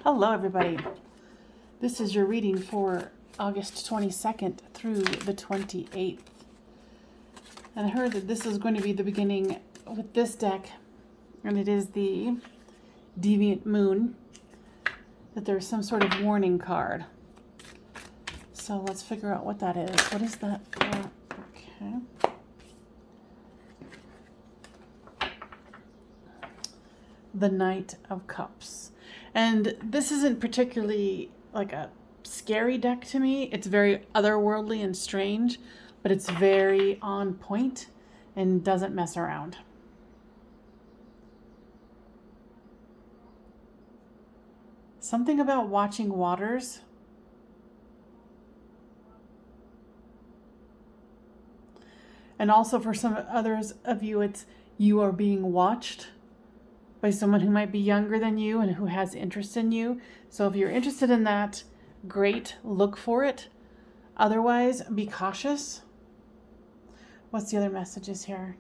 Hello, everybody. This is your reading for August 22nd through the 28th. And I heard that this is going to be the beginning with this deck, and it is the Deviant Moon, that there's some sort of warning card. So let's figure out what that is. What is that? Okay. The Knight of Cups. And this isn't particularly like a scary deck to me. It's very otherworldly and strange, but it's very on point and doesn't mess around. Something about watching waters. And also for some others of you, it's you are being watched by someone who might be younger than you and who has interest in you. So if you're interested in that, great, look for it. Otherwise, be cautious. What's the other messages here?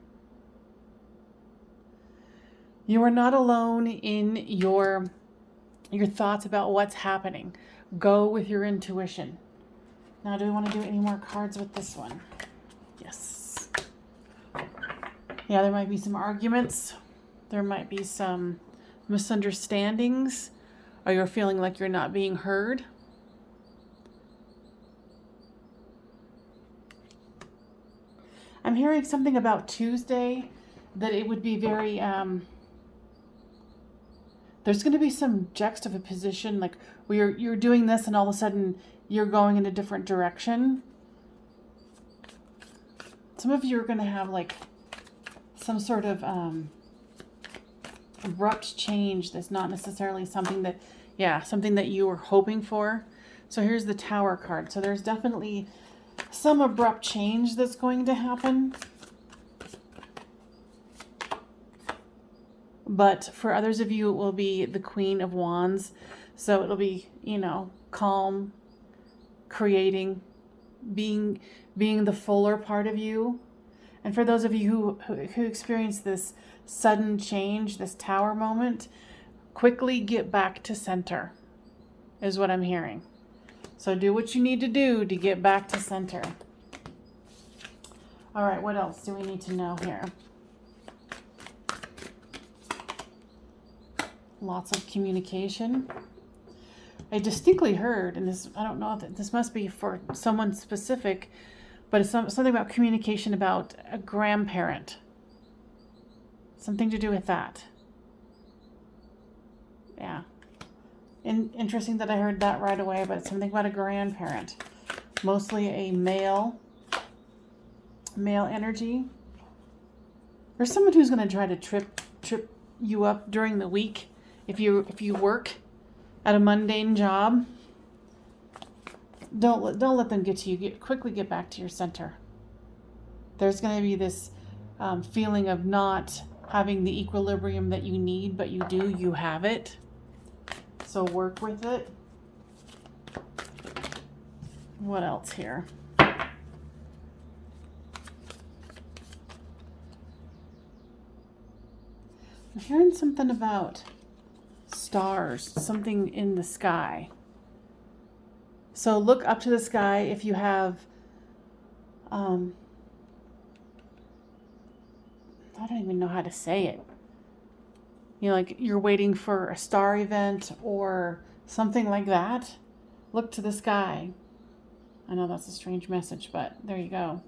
You are not alone in your thoughts about what's happening. Go with your intuition. Now, do we want to do any more cards with this one? Yes. Yeah, there might be some arguments. There might be some misunderstandings, or you're feeling like you're not being heard. I'm hearing something about Tuesday, that it would be very, there's going to be some juxtaposition, like where you're doing this and all of a sudden you're going in a different direction. Some of you are going to have like some sort of abrupt change that's not necessarily something that you were hoping for. So here's the Tower card. So there's definitely some abrupt change that's going to happen. But for others of you, it will be the Queen of Wands. So it'll be, calm, creating, being the fuller part of you. And for those of you who experience this sudden change, this Tower moment, quickly get back to center is what I'm hearing. So do what you need to do to get back to center. All right, what else do we need to know here? Lots of communication. I distinctly heard, and this, I don't know if this must be for someone specific, but it's something about communication about a grandparent. Something to do with that. Yeah. Interesting that I heard that right away, but it's something about a grandparent. Mostly a male energy. There's someone who's going to try to trip you up during the week if you work at a mundane job. Don't let them get to you. Quickly get back to your center. There's going to be this feeling of not having the equilibrium that you need, but you have it. So work with it. What else here? I'm hearing something about stars, something in the sky. So look up to the sky if you have, I don't even know how to say it. Like you're waiting for a star event or something like that. Look to the sky. I know that's a strange message, but there you go.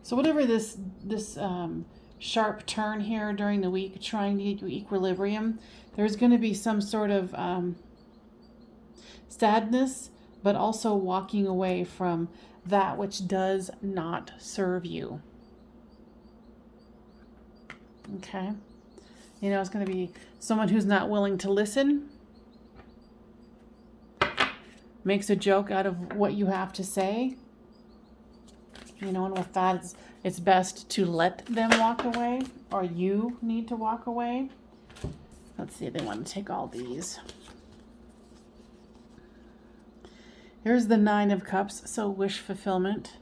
So whatever this sharp turn here during the week, trying to get you equilibrium, there's going to be some sort of sadness, but also walking away from that which does not serve you. Okay. It's going to be someone who's not willing to listen, makes a joke out of what you have to say. And with that, it's best to let them walk away, or you need to walk away. Let's see, they want to take all these. Here's the Nine of Cups, so wish fulfillment.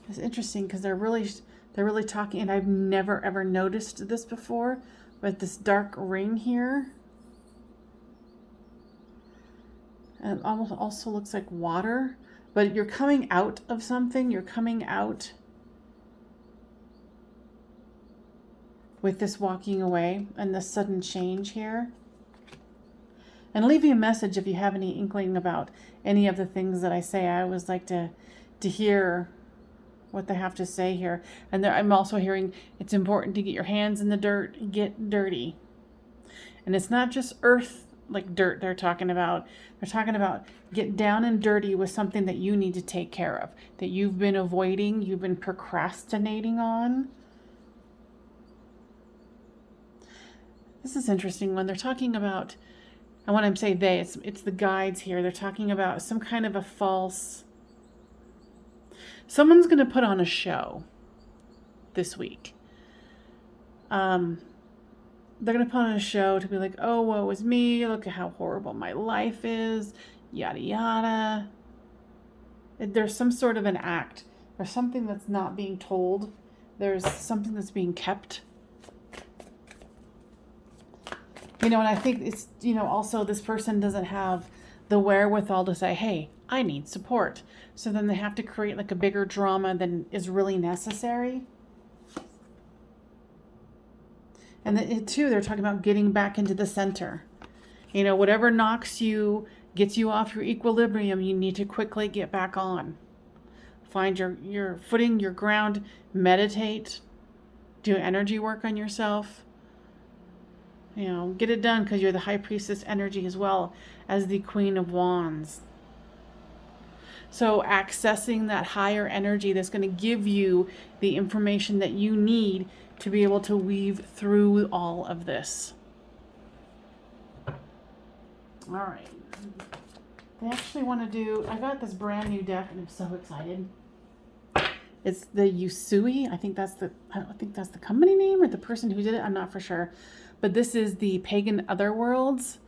It's interesting because they're They're really talking, and I've never ever noticed this before, but this dark ring here, and it almost also looks like water, but you're coming out of something. You're coming out with this walking away and this sudden change here. And leave me a message if you have any inkling about any of the things that I say. I always like to hear what they have to say here. And I'm also hearing it's important to get your hands in the dirt, get dirty. And it's not just earth, like dirt they're talking about. They're talking about get down and dirty with something that you need to take care of, that you've been avoiding, you've been procrastinating on. This is interesting when they're talking about, and when I'm saying they, it's the guides here. They're talking about some kind of a false, someone's going to put on a show this week. They're going to put on a show to be like, oh, woe is me. Look at how horrible my life is. Yada, yada. There's some sort of an act. There's something that's not being told. There's something that's being kept. And I think it's, also this person doesn't have the wherewithal to say, hey, I need support. So then they have to create like a bigger drama than is really necessary. And too, they're talking about getting back into the center. Whatever knocks you, gets you off your equilibrium, you need to quickly get back on. Find your footing, your ground, meditate, do energy work on yourself. Get it done because you're the High Priestess energy as well as the Queen of Wands. So accessing that higher energy that's going to give you the information that you need to be able to weave through all of this. All right. They actually want to do, I got this brand new deck and I'm so excited. It's the Usui. I don't think that's the company name or the person who did it. I'm not for sure. But this is the Pagan Otherworlds,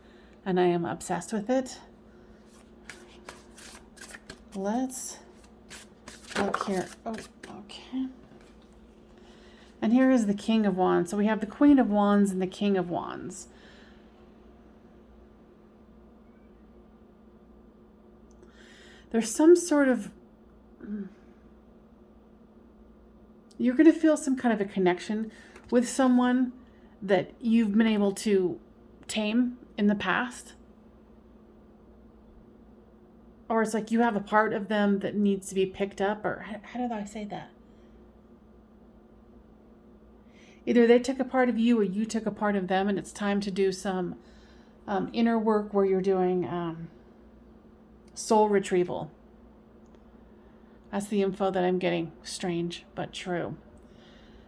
and I am obsessed with it. Let's look here. Oh, okay. And here is the King of Wands. So we have the Queen of Wands and the King of Wands. There's some sort of... You're going to feel some kind of a connection with someone that you've been able to tame in the past. Or it's like you have a part of them that needs to be picked up, or how did I say that? Either they took a part of you or you took a part of them, and it's time to do some inner work where you're doing soul retrieval. That's the info that I'm getting. Strange, but true.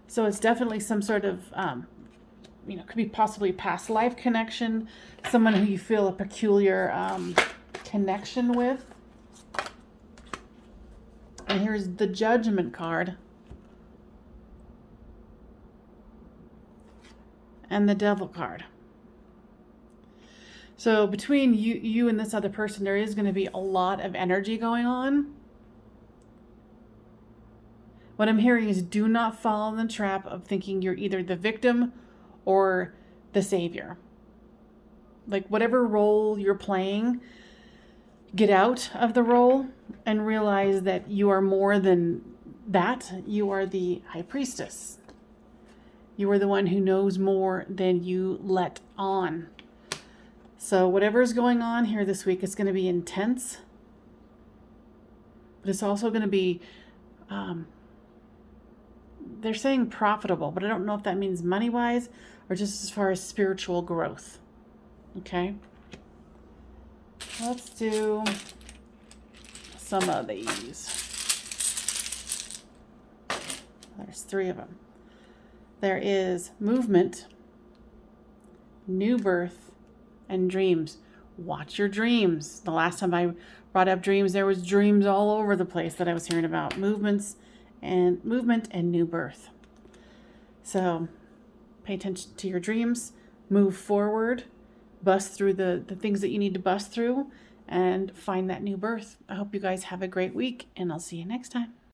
So it's definitely some sort of, could be possibly past life connection, someone who you feel a peculiar connection with. And here's the Judgment card. And the Devil card. So between you and this other person, there is going to be a lot of energy going on. What I'm hearing is do not fall in the trap of thinking you're either the victim or the savior. Like whatever role you're playing, get out of the role and realize that you are more than that. You are the High Priestess. You are the one who knows more than you let on. So whatever is going on here this week, it's going to be intense. But it's also going to be, they're saying profitable, but I don't know if that means money-wise or just as far as spiritual growth. Okay? Let's do some of these. There's 3 of them. There is movement, new birth, and dreams. Watch your dreams. The last time I brought up dreams, there was dreams all over the place that I was hearing about. Movement and new birth. So pay attention to your dreams, move forward, bust through the things that you need to bust through, and find that new birth. I hope you guys have a great week, and I'll see you next time.